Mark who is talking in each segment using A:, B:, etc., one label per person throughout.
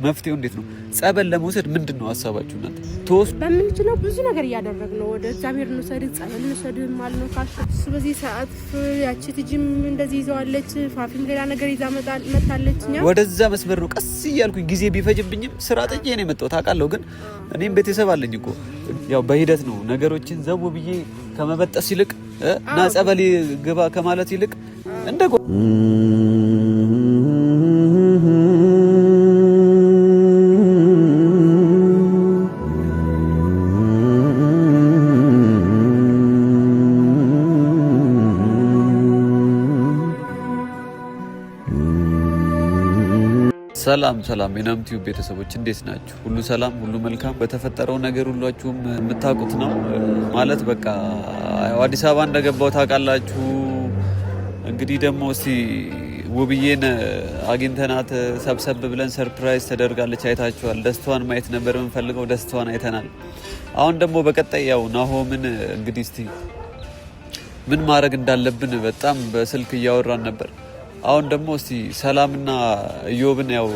A: መፍትሄው እንዴት ነው? ጸበል ለመውሰድ ምንድነው ሐሳባችሁ እናንተ? ተወስ
B: በምንችለው ብዙ ነገር ያደረግነው ወደ እግዚአብሔር ነው ሰድ ጸበል ነው ሰድ ማለት ነው ካሽ በዚህ ሰዓት ያቺ ትጂም እንደዚህ ይዘዋለች ፋፊም ሌላ ነገር ይዛ መጣለችኛ
A: ወደዛ መስመር ነው ቀስ እያልኩኝ ጊዜ ቢፈጅብኝም ስራ ጥዬ ነው የመጣሁት አውቃለሁ። ግን እኔም ቤተሰብ አለኝ እኮ ያው በሂደት ነው ነገሮችን ዘው ብዬ ከመበጠስ ይልቅ እና ጸበል ግባ ከማለት ይልቅ እንደ ሰላም የናምቲው ቤተሰቦች እንዴት ናችሁ? ሁሉ ሰላም፣ ሁሉ መልካም። በተፈጠረው ነገር ሁላችሁም የምታውቁት ነው ማለት በቃ አዲስ አበባ እንደገባው ታውቃላችሁ። እንግዲህ ደግሞ እስቲ ውብዬን አግኝተናት ሰብሰብ ብለን ሰርፕራይዝ ተደርጋለች። አይታችኋል። ደስታዋን ማየት ነበር የምንፈልገው፣ ደስታዋን አይተናል። አሁን ደግሞ በቀጣይ ያው ናሆምን እንግዲህ እስቲ ምን ማድረግ እንዳለብን በጣም በስልክ እያወራን ነበር። አሁን ደግሞ እስቲ ሰላምና ኢዮብን ያው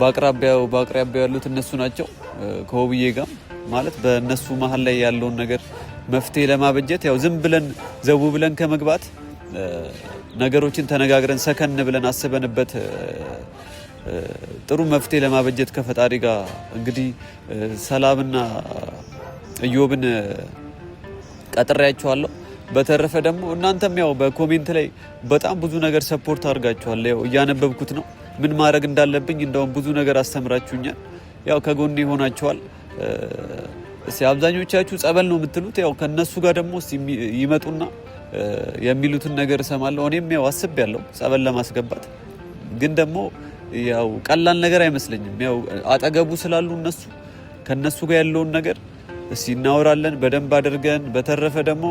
A: በአቅራቢያው ያሉት እነሱ ናቸው ከውብዬ ጋር ማለት በእነሱ መሀል ላይ ያለውን ነገር መፍትሄ ለማበጀት ያው ዝም ብለን ዘው ብለን ከመግባት ነገሮችን ተነጋግረን ሰከን ብለን አስበንበት ጥሩ መፍትሄ ለማበጀት ከፈጣሪ ጋር እንግዲህ ሰላምና ኢዮብን ቀጥሬያቸዋለሁ። በተረፈ ደግሞ እናንተም ያው በኮሜንት ላይ በጣም ብዙ ነገር ሰፖርት አድርጋችኋል። ያው እያነበብኩት ነው ምን ማድረግ እንዳለብኝ እንደውም ብዙ ነገር አስተምራችሁኛል። ያው ከጎኔ ሆናችኋል። አብዛኞቻችሁ ጸበል ነው የምትሉት። ያው ከነሱ ጋር ደግሞ ይመጡና የሚሉትን ነገር እሰማለሁ። እኔም ያው አስቤያለሁ ጸበል ለማስገባት ግን ደግሞ ያው ቀላል ነገር አይመስለኝም። ያው አጠገቡ ስላሉ እነሱ ከነሱ ጋር ያለውን ነገር እናወራለን በደንብ አድርገን። በተረፈ ደግሞ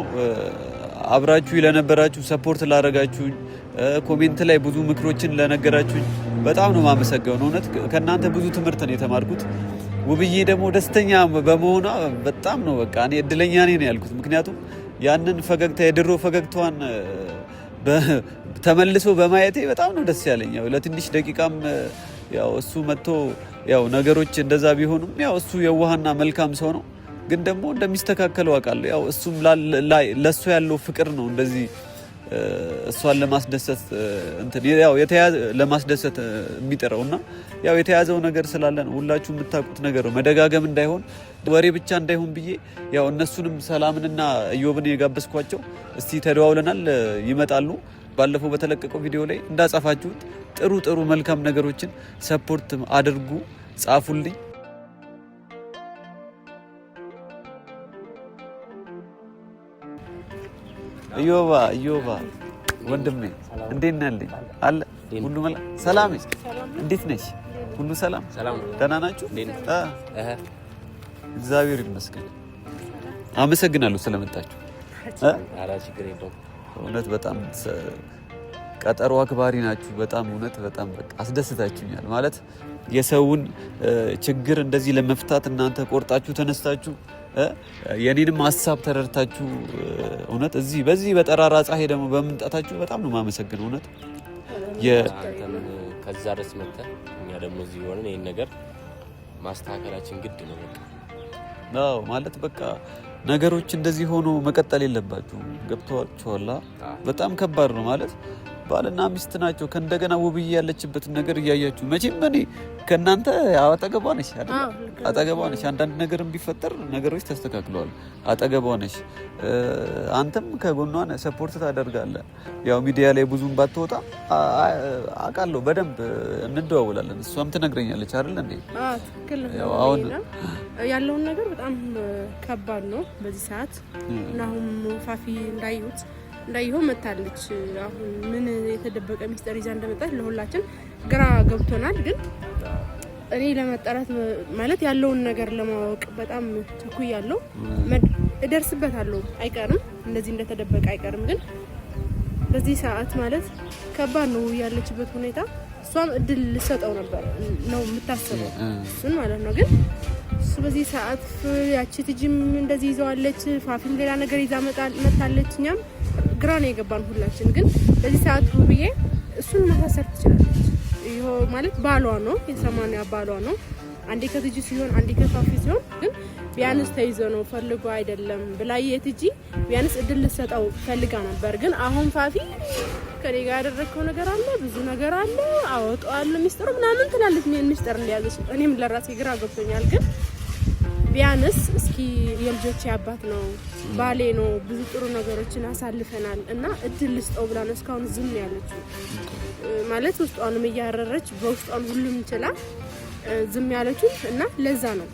A: አብራችሁ ለነበራችሁ ሰፖርት ላደረጋችሁኝ ኮሜንት ላይ ብዙ ምክሮችን ለነገራችሁኝ በጣም ነው ማመሰግነው። እውነት ከእናንተ ብዙ ትምህርት ነው የተማርኩት። ውብዬ ደግሞ ደስተኛ በመሆኗ በጣም ነው በቃ እኔ እድለኛ ነኝ ነው ያልኩት። ምክንያቱም ያንን ፈገግታ የድሮ ፈገግታዋን ተመልሶ በማየቴ በጣም ነው ደስ ያለኝ። ያው ለትንሽ ደቂቃም ያው እሱ መጥቶ ያው ነገሮች እንደዛ ቢሆኑም ያው እሱ የዋህና መልካም ሰው ነው። ግን ደግሞ እንደሚስተካከለው አውቃለሁ። ያው እሱም ለሱ ያለው ፍቅር ነው እንደዚህ እሷን ለማስደሰት ያው የተያዘ ለማስደሰት የሚጥረውና ያው የተያዘው ነገር ስላለ ነው። ሁላችሁ የምታውቁት ነገር ነው። መደጋገም እንዳይሆን ወሬ ብቻ እንዳይሆን ብዬ ያው እነሱንም ሰላምንና ኢዮብን የጋበዝኳቸው እስቲ ተደዋውለናል፣ ይመጣሉ። ባለፈው በተለቀቀው ቪዲዮ ላይ እንዳጻፋችሁት ጥሩ መልካም ነገሮችን ሰፖርት አድርጉ፣ ጻፉልኝ። ኢዮባ ወንድሜ እንዴት ነህ? አለ ሁሉ ሰላም? እንዴት ነሽ? ሁሉ ሰላም? ደህና ናችሁ? እግዚአብሔር ይመስገን። አመሰግናለሁ ስለመጣችሁ። እውነት በጣም ቀጠሮ አክባሪ ናችሁ። በጣም እውነት በጣም በቃ አስደስታችሁኛል። ማለት የሰውን ችግር እንደዚህ ለመፍታት እናንተ ቆርጣችሁ ተነስታችሁ የኔንም ሀሳብ ተረድታችሁ እውነት በዚህ በጠራራ ፀሐይ ደግሞ በመምጣታችሁ በጣም ነው የማመሰግነው። እውነት
C: ከዛ ድረስ መጥተህ እኛ ደግሞ እዚህ ሆነን ይሄን ነገር ማስተካከላችን ግድ ነው። በቃ
A: ነው ማለት በቃ ነገሮች እንደዚህ ሆኖ መቀጠል የለባችሁም። ገብቷችኋል? በጣም ከባድ ነው ማለት ባልና ሚስት ናቸው። ከእንደገና ውብዬ ያለችበትን ነገር እያያችሁ መቼም እኔ ከእናንተ አጠገቧ ነሽ አይደል? አጠገቧ ነሽ። አንዳንድ ነገርም ቢፈጠር ነገሮች ተስተካክለዋል። አጠገቧ ነሽ። አንተም ከጎኗ ሰፖርት ታደርጋለህ። ያው ሚዲያ ላይ ብዙም ባትወጣ አውቃለሁ፣ በደንብ እንደዋወላለን። እሷም ትነግረኛለች አይደል እንዴ?
B: ትክክል ነው። አሁን ያለውን ነገር በጣም ከባድ ነው በዚህ ሰዓት እና አሁን ፋፊ እንዳይሆን መታለች። አሁን ምን የተደበቀ ሚስጥር ይዛ እንደመጣች ለሁላችን ግራ ገብቶናል። ግን እኔ ለመጣራት ማለት ያለውን ነገር ለማወቅ በጣም ቸኩያለሁ። እደርስበታለሁ፣ አይቀርም፣ እንደዚህ እንደተደበቀ አይቀርም። ግን በዚህ ሰዓት ማለት ከባድ ነው ያለችበት ሁኔታ። እሷም እድል ልሰጠው ነበር ነው የምታስበው እሱን ማለት ነው። ግን እሱ በዚህ ሰዓት ያቺ ትጂም እንደዚህ ይዘዋለች፣ ፋፊም ሌላ ነገር ይዛ መጣለች። እኛም ግራ ነው የገባን ሁላችን። ግን በዚህ ሰዓት ውብዬ እሱን ማሳሰር ትችላለች፣ ማለት ባሏ ነው የ80 ባሏ ነው አንዴ ከትጂ ሲሆን አንዴ ከፋፊ ሲሆን ግን ቢያንስ ተይዞ ነው ፈልጎ አይደለም ብላዬ ትጂ ቢያንስ እድል ልሰጠው ፈልጋ ነበር ግን አሁን ፋፊ ከኔ ጋር ያደረከው ነገር አለ ብዙ ነገር አለ አወጣዋለሁ ሚስጥር ምናምን ትላለች ምን ሚስጥር እንደያዘች እኔም ለራሴ ግራ ገብቶኛል ግን ቢያንስ እስኪ የልጆቼ አባት ነው ባሌ ነው ብዙ ጥሩ ነገሮችን አሳልፈናል እና እድል ልስጠው ብላ ነው እስካሁን ዝም ያለችው ማለት ውስጧንም እያረረች በውስጧን ሁሉም ይችላል ዝም ያለችው እና ለዛ ነው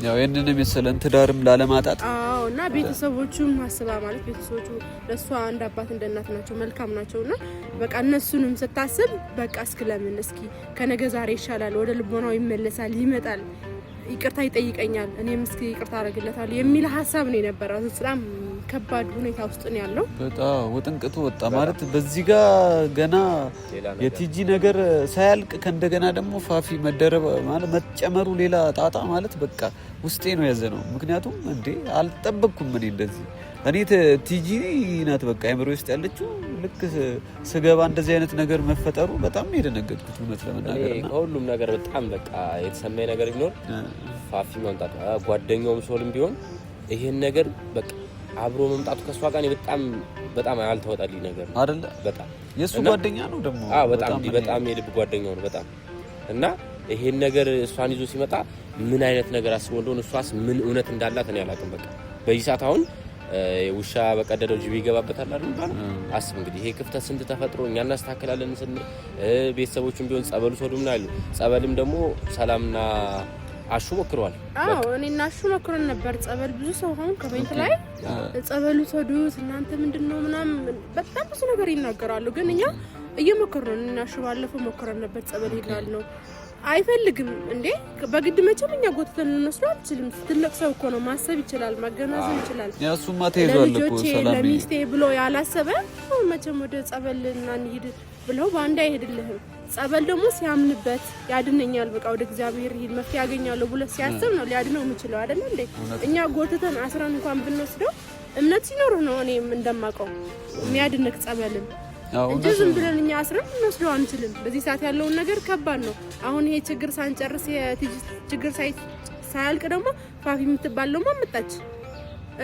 A: ያው የነንም የሰለን ትዳርም ላለማጣት
B: እና ቤተሰቦቹም ማስባ ማለት ቤተሰቦቹ ለሷ አንድ አባት እንደ እናት ናቸው መልካም ናቸውና በቃ እነሱንም ስታስብ በቃ እስክለምን እስኪ ከነገ ዛሬ ይሻላል ወደ ልቦናው ይመለሳል ይመጣል ይቅርታ ይጠይቀኛል እኔም እስኪ ይቅርታ አረግለታለሁ የሚል ሐሳብ ነው የነበረው በጣም ከባድ ሁኔታ ውስጥ ነው ያለው
A: በጣም ወጥንቅቱ ወጣ ማለት በዚህ ጋር ገና የቲጂ ነገር ሳያልቅ ከእንደገና ደግሞ ፋፊ መደረብ ማለት መጨመሩ ሌላ ጣጣ ማለት በቃ ውስጤ ነው ያዘነው ምክንያቱም እንዴ አልጠበቅኩም እኔ ቲጂ ናት በቃ አይምሮ ውስጥ ያለችው ልክ ስገባ እንደዚህ አይነት ነገር መፈጠሩ በጣም የደነገጥኩት እውነት ለመናገርና
C: ሁሉም ነገር በጣም በቃ የተሰማኝ ነገር ቢኖር ፋፊ መምጣት ጓደኛውም ሶልም ቢሆን ይሄን ነገር በቃ አብሮ መምጣቱ ከሷ ጋር በጣም ያልተወጣልኝ ነገር ነው
A: አይደል በጣም የሱ ጓደኛ ነው ደግሞ
C: በጣም የልብ ጓደኛው ነው በጣም እና ይሄን ነገር እሷን ይዞ ሲመጣ ምን አይነት ነገር አስቦ እንደሆነ እሷስ ምን እውነት እንዳላት እኔ አላውቅም በቃ በዚህ ሰዓት አሁን ውሻ በቀደደው ጅብ ይገባበታል አይደል ባል አስብ እንግዲህ ይሄ ክፍተት ስንት ተፈጥሮ እኛ እናስተካክላለን ስን ቤተሰቦቹም ቢሆን ጸበሉ ሶዱም ነው ጸበልም ደግሞ ሰላምና አሹ ሞክሯል
B: እኔና አሹ ሞክረን ነበር ጸበል ብዙ ሰው አሁን ከቤት ላይ ጸበሉ ሶዱስ እናንተ ምንድነው ምናምን በጣም ብዙ ነገር ይናገራሉ ግን እኛ እየሞከርን ነው እና አሹ ባለፈው ሞክረን ነበር ጸበል ይላል ነው አይፈልግም እንዴ በግድ መቼም እኛ ጎትተን እንወስደው አንችልም ትልቅ ሰው እኮ ነው ማሰብ ይችላል ማገናዘብ ይችላል
A: ያሱማ ተይዟል እኮ ሰላም
B: ለሚስቴ ብሎ ያላሰበ መቼም ወደ ጸበልና እንሂድ ብለው ባንዳ አይሄድልህም ጸበል ደግሞ ሲያምንበት ያድነኛል በቃ ወደ እግዚአብሔር ይሄድ መፍትሄ ያገኛለሁ ብሎ ሲያስብ ነው ሊያድነው የሚችለው አይደል እንዴ እኛ ጎትተን አስራን እንኳን ብንወስደው እምነት ሲኖር ነው እኔም እንደማቀው የሚያድንክ ጸበልን እንጂ ዝም ብለን እኛ አስረን እንወስደው አንችልም በዚህ ሰዓት ያለውን ነገር ከባድ ነው አሁን ይሄ ችግር ሳንጨርስ ችግር ሳያልቅ ደግሞ ፋፊ የምትባለው መጣች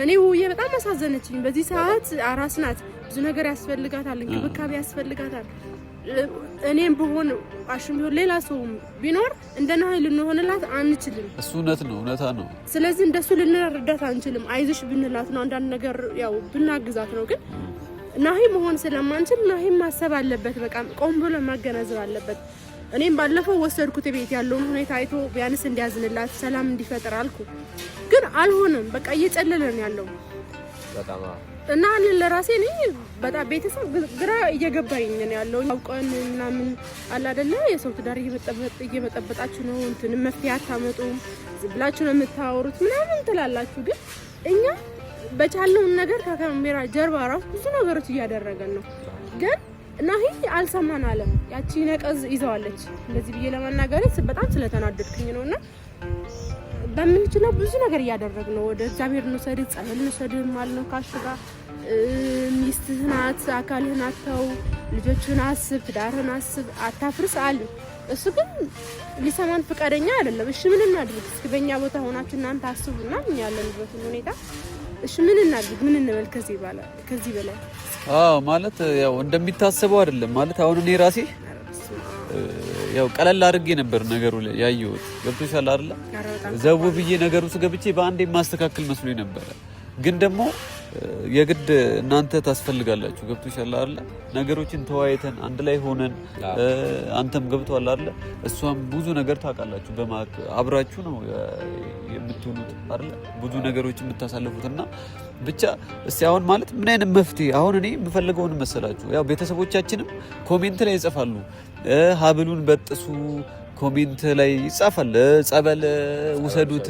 B: እኔ ውዬ በጣም አሳዘነችኝ በዚህ ሰዓት አራስ ናት ብዙ ነገር ያስፈልጋታል እንክብካቤ ያስፈልጋታል እኔም በሆነ አሽም ቢሆን ሌላ ሰው ቢኖር እንደና ልንሆንላት አንችልም እሱ
A: እውነታ ነው
B: ስለዚህ እንደሱ ልንረዳት አንችልም አይዞሽ ብንላት ነው አንዳንድ ነገር ያው ብናግዛት ነው ግን ናሂ መሆን ስለማንችል ናሂ ማሰብ አለበት በቃ ቆም ብሎ ማገናዘብ አለበት እኔም ባለፈው ወሰድኩት ቤት ያለውን ሁኔታ አይቶ ቢያንስ እንዲያዝንላት ሰላም እንዲፈጠር አልኩ ግን አልሆነም በቃ እየጨለለ ነው ያለው
C: በጣም
B: እና እኔ ለራሴ ነኝ በጣም ቤተሰብ ግራ እየገባኝ ነው ያለው አውቀን ምናምን አለ አይደለ የሰው ትዳር እየመጠበጣችሁ ነው እንትን መፍትሄ አታመጡም ዝብላችሁ ነው የምታወሩት ምናምን ትላላችሁ ግን እኛ በቻለው ነገር ከካሜራ ጀርባ ራሱ ብዙ ነገሮች እያደረገን ነው ግን ናሂ አልሰማን አለ ያቺ ነቀዝ ይዘዋለች እንደዚህ ብዬ ለማናገር በጣም ስለተናደድኩኝ ነውና በምንችለው ብዙ ነገር እያደረግነው ወደ እግዚአብሔር ነው ሰድ ጸበል ነው ሰድ ማለት ነው ካሽጋ ሚስትህን አካልህን አተው ልጆችህን አስብ ትዳርህን አስብ አታፍርስ አለ እሱ ግን ሊሰማን ፈቃደኛ አይደለም እሺ ምን እናድርግ እስኪ በእኛ ቦታ ሆናችሁ እናንተ አስቡና ምን ያለንበት ሁኔታ እሺ ምን እናድርግ ምን እንበል ከዚህ በላይ
A: ማለት ያው እንደሚታሰበው አይደለም ማለት አሁን እኔ ራሴ ያው ቀለል አድርጌ ነበር ነገሩ ላይ ያየሁት ገብቶሻል አይደል ዘው ብዬ ነገሩ ስገብቼ በአንዴ ማስተካከል መስሎኝ ነበር ግን ደግሞ የግድ እናንተ ታስፈልጋላችሁ ገብቶሻል አይደል ነገሮችን ተዋይተን አንድ ላይ ሆነን አንተም ገብቷል አይደል እሷም ብዙ ነገር ታውቃላችሁ በማክ አብራችሁ ነው የምትሆኑት አይደል ብዙ ነገሮች የምታሳልፉትና ብቻ እስቲ አሁን ማለት ምን አይነት መፍትሄ አሁን እኔ የምፈልገውን መሰላችሁ ያው ቤተሰቦቻችንም ኮሜንት ላይ ይጽፋሉ ሀብሉን በጥሱ ኮሜንት ላይ ይጻፋል ጸበል ውሰዱት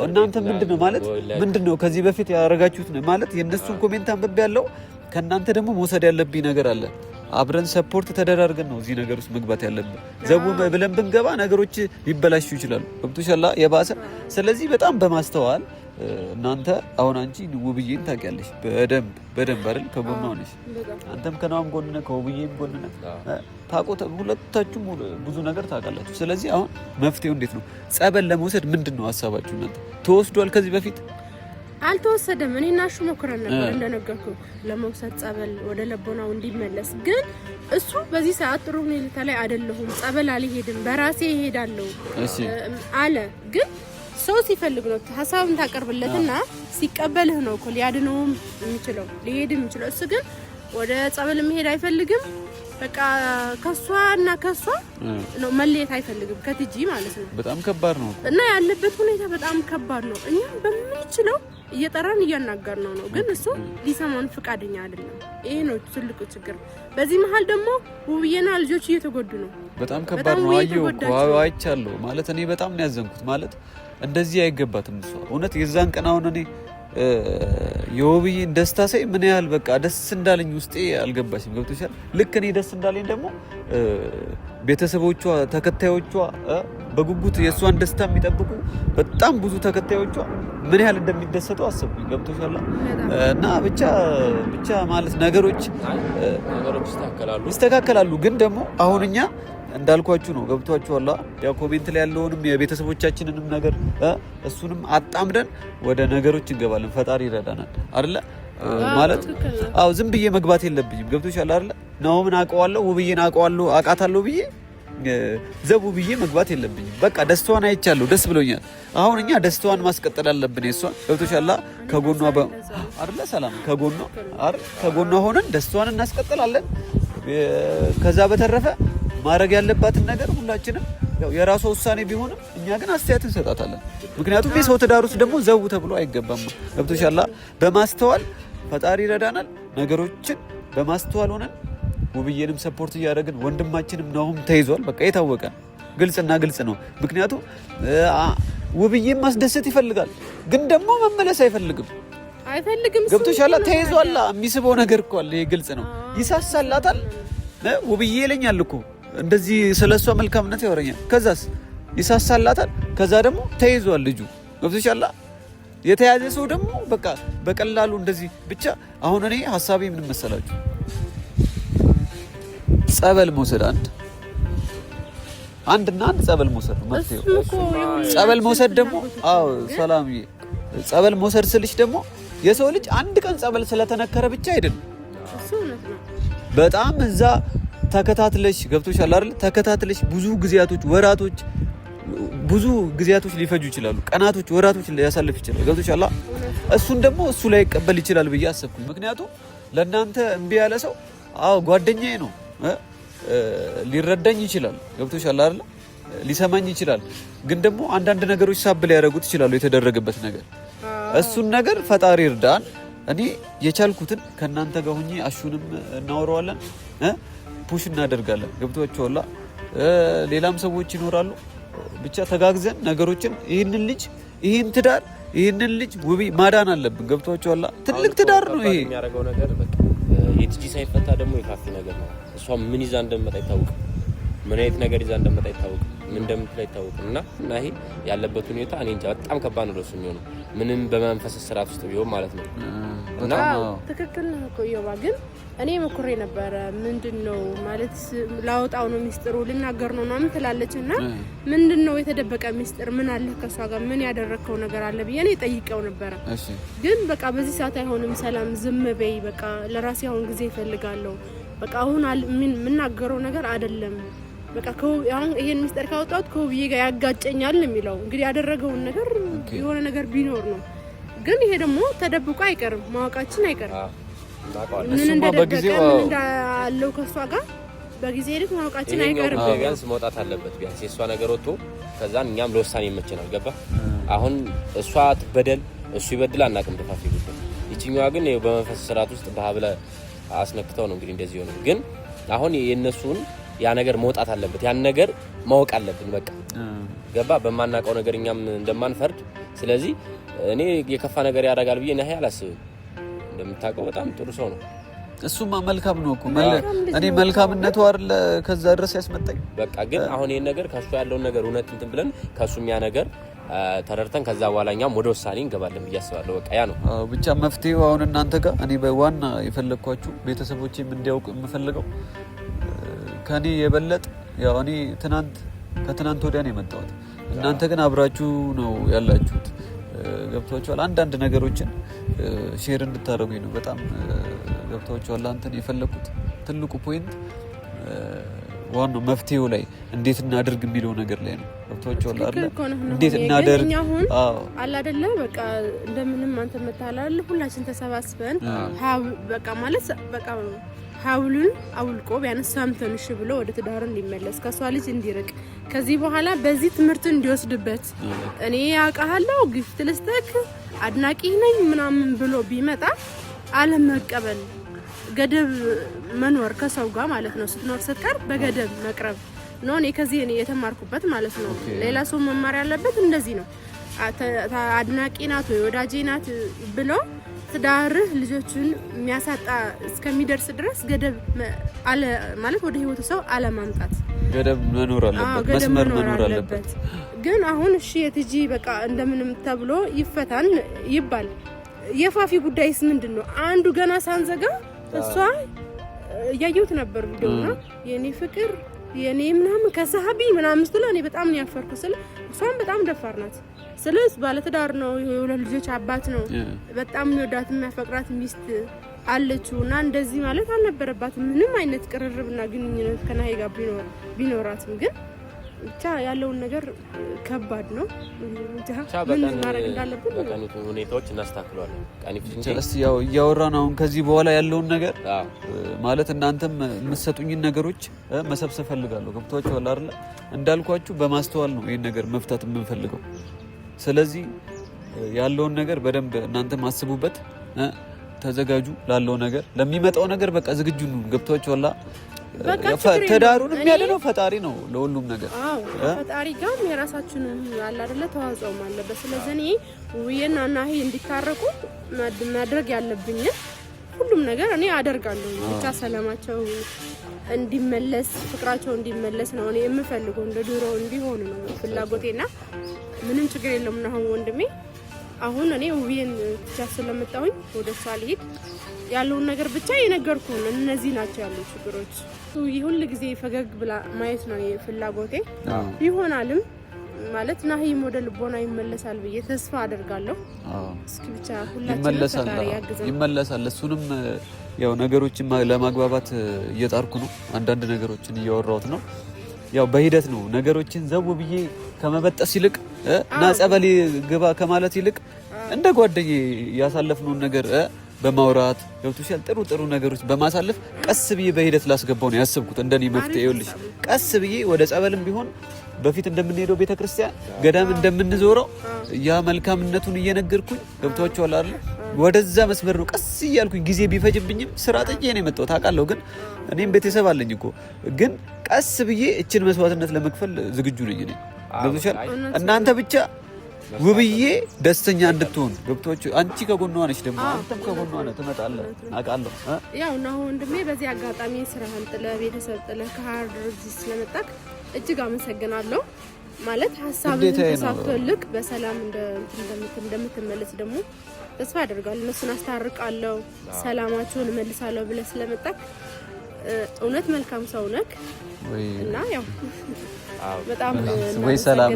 A: እናንተ ምንድነው ማለት ምንድነው ከዚህ በፊት ያረጋችሁት ማለት የነሱን ኮሜንት አንብቤ ያለው ከናንተ ደግሞ መውሰድ ያለብኝ ነገር አለ አብረን ሰፖርት ተደራርገን ነው እዚህ ነገር ውስጥ መግባት ያለብን ዘቡ ብለን ብንገባ ነገሮች ሊበላሹ ይችላሉ ገብቶሻል የባሰ ስለዚህ በጣም በማስተዋል እናንተ አሁን አንቺ ውብዬን ታውቂያለሽ በደንብ አይደል ከጎኗ ነሽ አንተም ከናም ጎን ነህ ከውብዬም ጎን ነህ ታቆተ ሁለታችሁም ብዙ ነገር ታውቃላችሁ። ስለዚህ አሁን መፍትሄው እንዴት ነው? ጸበል ለመውሰድ ምንድነው ሐሳባችሁ እናንተ? ተወስዷል ከዚህ በፊት?
B: አልተወሰደም። እኔና እሱ ሞክረን ነበር እንደነገርኩ ለመውሰድ ጸበል ወደ ለቦናው እንዲመለስ። ግን እሱ በዚህ ሰዓት ጥሩ ሁኔታ ላይ አይደለሁም፣ ጸበል አልሄድም፣ በራሴ እሄዳለሁ አለ። ግን ሰው ሲፈልግ ነው ሐሳቡን ታቀርብለትና ሲቀበልህ ነው እኮ ሊያድነውም የሚችለው ሊሄድም የሚችለው። እሱ ግን ወደ ጸበል መሄድ አይፈልግም። በቃ ከሷና ከሷ ነው መለየት አይፈልግም፣ ከትጂ ማለት ነው።
A: በጣም ከባድ ነው
B: እና ያለበት ሁኔታ በጣም ከባድ ነው። እኛ በምንችለው እየጠራን እያናገርነው ነው፣ ግን እሱ ሊሰማን ፍቃደኛ አይደለም። ይሄ ነው ትልቁ ችግር። በዚህ መሀል ደግሞ ውብዬና ልጆች እየተጎዱ ነው።
A: በጣም ከባድ ነው። አይቻለሁ ማለት እኔ በጣም ነው ያዘንኩት። ማለት እንደዚህ አይገባትም እሷ እውነት የዛን ቀን አሁን እኔ የውብዬን ደስታ ሳይ ምን ያህል በቃ ደስ እንዳለኝ ውስጤ አልገባሽም። ገብቶሻል? ልክ እኔ ደስ እንዳለኝ ደግሞ ቤተሰቦቿ ተከታዮቿ በጉጉት የእሷን ደስታ የሚጠብቁ በጣም ብዙ ተከታዮቿ ምን ያህል እንደሚደሰቱ አሰብኩኝ። ገብቶሻል? እና ብቻ ማለት ነገሮች ይስተካከላሉ። ግን ደግሞ አሁን እኛ እንዳልኳችሁ ነው። ገብቷችኋል? ያው ኮሜንት ላይ ያለውንም የቤተሰቦቻችንንም ነገር እሱንም አጣምደን ወደ ነገሮች እንገባለን። ፈጣሪ ይረዳናል አይደለ? ማለት አው ዝም ብዬ መግባት የለብኝም። ገብቶሻል አይደለ? ናሆምን አውቀዋለሁ፣ ውብዬን አውቀዋለሁ፣ አውቃታለሁ ብዬ ዘቡ ብዬ መግባት የለብኝም። በቃ ደስታዋን አይቻለሁ፣ ደስ ብሎኛል። አሁን እኛ ደስታዋን ማስቀጠል አለብን። የሷን ገብቶሻል ከጎኗ አይደለ? ሰላም ከጎኗ ሆነን ደስታዋን እናስቀጥላለን። ከዛ በተረፈ ማድረግ ያለባትን ነገር ሁላችንም ያው የራሷ ውሳኔ ቢሆንም እኛ ግን አስተያየት እንሰጣታለን። ምክንያቱም የሰው ትዳር ውስጥ ደግሞ ዘው ተብሎ አይገባም። ገብቶሻል? በማስተዋል ፈጣሪ ይረዳናል። ነገሮችን በማስተዋል ሆነን ውብዬንም ሰፖርት እያደረግን ወንድማችንም ናሆም ተይዟል። በቃ የታወቀ ግልጽና ግልጽ ነው። ምክንያቱም ውብዬን ማስደሰት ይፈልጋል፣ ግን ደግሞ መመለስ አይፈልግም። ገብቶሻል? ተይዟል። የሚስበው ነገር እኮ አለ። ይሄ ግልጽ ነው። ይሳሳላታል። ውብዬ ይለኛል እኮ እንደዚህ ስለሷ መልካምነት ያወራኛል። ከዛስ ይሳሳላታል። ከዛ ደግሞ ተይዟል ልጁ። ገብቶሻል? የተያዘ ሰው ደግሞ በቃ በቀላሉ እንደዚህ ብቻ። አሁን እኔ ሐሳቤ ምን መሰላችሁ? ጸበል መውሰድ አንድና አንድ ጸበል መውሰድ ነው መፍትሄው። ጸበል መውሰድ ደግሞ ሰላምዬ፣ ጸበል መውሰድ ስልሽ ደግሞ የሰው ልጅ አንድ ቀን ጸበል ስለተነከረ ብቻ አይደለም። በጣም እዛ ተከታትለሽ ገብቶሻል አይደል? ተከታትለሽ ብዙ ጊዜያቶች፣ ወራቶች፣ ብዙ ጊዜያቶች ሊፈጁ ይችላሉ። ቀናቶች፣ ወራቶች ሊያሳልፍ ይችላል። ገብቶሻል? እሱን ደግሞ እሱ ላይ ይቀበል ይችላል ብዬ አሰብኩኝ። ምክንያቱም ለእናንተ እምቢ ያለ ሰው ጓደኛዬ ነው፣ ሊረዳኝ ይችላል። ገብቶሻል አይደል? ሊሰማኝ ይችላል። ግን ደግሞ አንዳንድ ነገሮች ሳብ ሊያደርጉት ይችላሉ። የተደረገበት ነገር እሱን ነገር ፈጣሪ እርዳን። እኔ የቻልኩትን ከእናንተ ጋር ሆኜ አሹንም እናወራዋለን፣ ፑሽ እናደርጋለን። ገብቷችኋል? ሌላም ሰዎች ይኖራሉ። ብቻ ተጋግዘን ነገሮችን ይህን ትዳር ይህንን ልጅ ውብ ማዳን አለብን። ገብቷችኋል? ትልቅ ትዳር ነው ይሄ።
C: የሚያደርገው ነገር በቃ የትጂ ሳይፈታ ደግሞ የካፌ ነገር ነው። እሷ ምን ይዛ እንደምመጣ አይታወቅም። ምን አይነት ነገር ይዛ እንደምመጣ አይታወቅም። ምን እንደምትል አይታወቅም። እና ይሄ ያለበት ሁኔታ እኔ እንጃ በጣም ከባድ ነው ለሱ የሚሆነው ምንም በመንፈስ ስርዓት ውስጥ ቢሆን ማለት ነው። እና
B: ትክክል ነው እኮ ዮባ። ግን እኔ መኩሬ ነበረ ምንድነው ማለት ላውጣው ነው ሚስጥሩ ልናገር ነው ምናምን ትላለች። እና ምንድነው የተደበቀ ሚስጥር ምን አለ ከሷ ጋር ምን ያደረከው ነገር አለ ብዬ እኔ ጠይቀው ነበረ። ግን በቃ በዚህ ሰዓት አይሆንም፣ ሰላም ዝም በይ፣ በቃ ለራሴ አሁን ጊዜ እፈልጋለሁ፣ በቃ አሁን ምን የምናገረው ነገር አይደለም፣ በቃ አሁን ይሄን ሚስጥር ካወጣሁት ከውብዬ ጋር ያጋጨኛል የሚለው እንግዲህ ያደረገውን ነገር የሆነ ነገር ቢኖር ነው። ግን ይሄ ደግሞ ተደብቆ አይቀርም፣ ማወቃችን አይቀርም። ምን እንደደበቀ ምን እንዳለው ከሷ ጋር በጊዜ ሄደት ማወቃችን አይቀርም።
C: ቢያንስ መውጣት አለበት። ቢያንስ የሷ ነገር ወጥቶ ከዛን እኛም ለውሳኔ ይመቸናል። ገባ? አሁን እሷ ትበደል እሱ ይበድል አናውቅም። ተፋፊ ጉዳይ ይችኛዋ ግን በመንፈስ ስርዓት ውስጥ በሀብለ አስነክተው ነው እንግዲህ እንደዚህ ሆነ። ግን አሁን የነሱን ያ ነገር መውጣት አለበት። ያን ነገር ማወቅ አለብን። በቃ ገባ? በማናውቀው ነገር እኛም እንደማንፈርድ። ስለዚህ እኔ የከፋ ነገር ያደርጋል ብዬ ነህ አላስብም። እንደምታውቀው በጣም ጥሩ ሰው ነው።
A: እሱማ መልካም ነው እኮ እኔ መልካምነቱ አይደል ከዛ ድረስ ያስመጣኝ።
C: በቃ ግን አሁን ይሄን ነገር ከሱ ያለውን ነገር እውነት እንትን ብለን ከሱም ያ ነገር ተረርተን ከዛ በኋላ እኛም ወደ ውሳኔ እንገባለን ብዬ አስባለሁ። በቃ ያ ነው
A: ብቻ መፍትሄው። አሁን እናንተ ጋር እኔ በዋና የፈለኳችሁ ቤተሰቦቼም እንዲያውቁ የምፈልገው ከኔ የበለጠ ያው እኔ ከትናንት ወዲያ ነው የመጣሁት። እናንተ ግን አብራችሁ ነው ያላችሁት። ገብቷችኋል። አንዳንድ ነገሮችን ሼር እንድታደርጉኝ ነው በጣም ገብቷችኋል። አንተን የፈለኩት ትልቁ ፖይንት ዋናው መፍትሄው ላይ እንዴት እናደርግ የሚለው ነገር ላይ ነው። ገብቷችኋል አይደል? እንዴት እናደርግ
B: አለ አይደለ? በቃ እንደምንም አንተ መታላል ሁላችን ተሰባስበን በቃ ማለት በቃ ሀውሉን አውልቆ ቢያንስ ሳምተን እሺ ብሎ ወደ ትዳር እንዲመለስ ከሷ ልጅ እንዲርቅ ከዚህ በኋላ በዚህ ትምህርት እንዲወስድበት እኔ ያውቃለሁ ግፍት ልስተክ አድናቂ ነኝ ምናምን ብሎ ቢመጣ አለመቀበል ገደብ መኖር ከሰው ጋር ማለት ነው። ስትኖር ስትቀር በገደብ መቅረብ ነው። እኔ ከዚህ እኔ የተማርኩበት ማለት ነው። ሌላ ሰው መማር ያለበት እንደዚህ ነው። አድናቂ ናት ወይ ወዳጄ ናት ብሎ ትዳርህ ልጆችን የሚያሳጣ እስከሚደርስ ድረስ ገደብ አለ ማለት ወደ ህይወቱ ሰው አለ ማምጣት
A: ገደብ መኖር አለበት፣ መስመር መኖር አለበት።
B: ግን አሁን እሺ የትጂ በቃ እንደምንም ተብሎ ይፈታን ይባል። የፋፊ ጉዳይስ ምንድነው? አንዱ ገና ሳንዘጋ እሷ ያዩት ነበር ቪዲዮና የኔ ፍቅር የኔ ምናምን ከሳቢ ምናምን ስትል እኔ በጣም ነው ያፈርኩ። እሷም በጣም ደፋር ናት። ስለዚህ ባለትዳር ነው፣ የሁለት ልጆች አባት ነው። በጣም የሚወዳት የሚያፈቅራት ሚስት አለችው እና እንደዚህ ማለት አልነበረባትም። ምንም አይነት ቅርርብና ግንኙነት ከናሂ ጋር ቢኖራትም ግን ብቻ ያለውን ነገር ከባድ ነው። ምን ማድረግ እንዳለብን
C: ሁኔታዎች እናስተካክለዋለን።
A: እስቲ ያው እያወራን አሁን ከዚህ በኋላ ያለውን ነገር ማለት እናንተም የምትሰጡኝን ነገሮች መሰብሰብ ፈልጋለሁ። ገብቷችኋል አይደል? እንዳልኳችሁ በማስተዋል ነው ይሄን ነገር መፍታት የምንፈልገው። ስለዚህ ያለውን ነገር በደንብ እናንተም አስቡበት፣ ተዘጋጁ ላለው ነገር፣ ለሚመጣው ነገር በቃ ዝግጁ ነው። ገብቷችኋል? ተዳሩን የሚያድነው ፈጣሪ ነው ለሁሉም ነገር።
B: ፈጣሪ ጋር የራሳችን አለ አይደለ ተዋጽኦም አለበት። ስለዚህ እኔ ውዬና ናሂ እንዲታረቁ ማድረግ ያለብኝ ሁሉም ነገር እኔ አደርጋለሁ። ብቻ ሰላማቸው እንዲመለስ ፍቅራቸው እንዲመለስ ነው እኔ የምፈልገው። እንደ ድሮ እንዲሆኑ ነው ፍላጎቴና ምንም ችግር የለውም። እና ወንድሜ አሁን እኔ ውዬን ብቻ ስለመጣሁኝ ወደ እሷ ልሄድ ያለውን ነገር ብቻ የነገርኩህ ነው። እነዚህ ናቸው ያሉ ችግሮች። ሁሉ ጊዜ ፈገግ ብላ ማየት ነው ፍላጎቴ። ይሆናልም ማለት ናሂም ወደ ልቦና ይመለሳል ብዬ ተስፋ አደርጋለሁ። እስኪ ብቻ ሁላችንም
A: ይመለሳል። እሱንም ያው ነገሮችን ለማግባባት እየጣርኩ ነው። አንዳንድ ነገሮችን እያወራሁት ነው። ያው በሂደት ነው ነገሮችን ዘው ብዬ ከመበጠስ ይልቅ እና ጸበል ግባ ከማለት ይልቅ እንደ ጓደኛዬ ያሳለፍነውን ነገር በማውራት ገብቶሻል። ጥሩ ነገሮች በማሳለፍ ቀስ ብዬ በሂደት ላስገባው ነው ያሰብኩት። እንደኔ መፍትሄ ይኸውልሽ፣ ቀስ ብዬ ወደ ጸበልም ቢሆን በፊት እንደምንሄደው ቤተክርስቲያን ገዳም እንደምንዞረው ያ መልካምነቱን እየነገርኩኝ ገብቷችኋል አይደል? ወደዛ መስመር ነው ቀስ እያልኩኝ ጊዜ ቢፈጅብኝም ስራ ጥዬ ነው የመጣሁት ታውቃለሁ። ግን እኔም ቤተሰብ አለኝ እኮ። ግን ቀስ ብዬ እችን መስዋዕትነት ለመክፈል ዝግጁ ነኝ እኔ። ገብቶሻል? እናንተ ብቻ ውብዬ ደስተኛ እንድትሆን ገብቶች። አንቺ ከጎኗ ነሽ፣ ደግሞ አንተም ከጎኗ ነህ። ትመጣለህ አውቃለሁ።
B: ያው እና ወንድሜ በዚህ አጋጣሚ ስራህን ጥለህ ቤተሰብ ጥለህ ከሀረር ድረስ ስለመጣክ እጅግ አመሰግናለሁ። ማለት ሀሳብን ተሳክቶልክ በሰላም እንደምትመለስ ደግሞ ተስፋ አደርጋለሁ። እነሱን አስታርቃለሁ፣ ሰላማቸውን እመልሳለሁ ብለህ ስለመጣክ እውነት መልካም ሰው ነክ እና ያው በጣም
A: ወይ ሰላም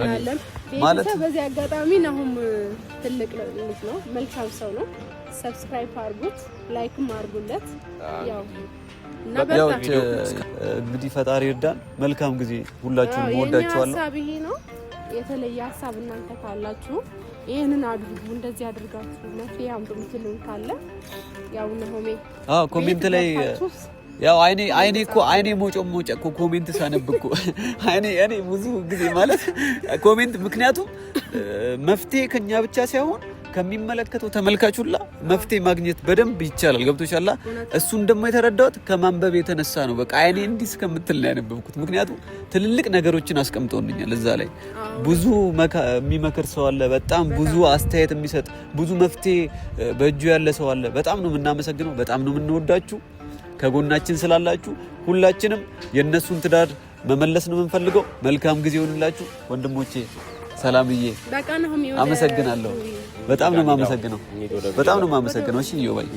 A: ማለት
B: በዚህ አጋጣሚ ናሁም ትልቅ ልጅ ነው፣ መልካም ሰው ነው። ሰብስክራይብ አድርጉት፣ ላይክም አድርጉለት። ያው እና በጣም
A: እንግዲህ ፈጣሪ ይርዳን። መልካም ጊዜ ሁላችሁንም ወዳችኋለሁ።
B: ሀሳብ ይሄ ነው። የተለየ ሀሳብ እናንተ ካላችሁ ይሄንን አድርጉ፣ እንደዚህ አድርጋችሁ መፍትሄ አምጡ የምትሉን ካለ ያው ነሆሜ
A: ኮሜንት ላይ ያው አይኔ ሞጮ እኮ ኮሜንት ሳነብ እኮ እኔ ብዙ ጊዜ ማለት ኮሜንት ምክንያቱም መፍትሄ ከኛ ብቻ ሳይሆን ከሚመለከተው ተመልካች ሁላ መፍትሄ ማግኘት በደንብ ይቻላል። ገብቶሻል? እሱን ደግሞ የተረዳሁት ከማንበብ የተነሳ ነው። በቃ አይኔ እንዲህ እስከምትል ነው ያነበብኩት። ምክንያቱም ትልልቅ ነገሮችን አስቀምጠውልኛል እዛ ላይ። ብዙ የሚመክር ሰው አለ፣ በጣም ብዙ አስተያየት የሚሰጥ ብዙ መፍትሄ በእጁ ያለ ሰው አለ። በጣም ነው የምናመሰግነው፣ በጣም ነው የምንወዳችሁ። ከጎናችን ስላላችሁ ሁላችንም የነሱን ትዳር መመለስ ነው የምንፈልገው። መልካም ጊዜ ይሁንላችሁ ወንድሞቼ። ሰላምዬ አመሰግናለሁ። በጣም ነው የማመሰግነው። እሺ ዮባይ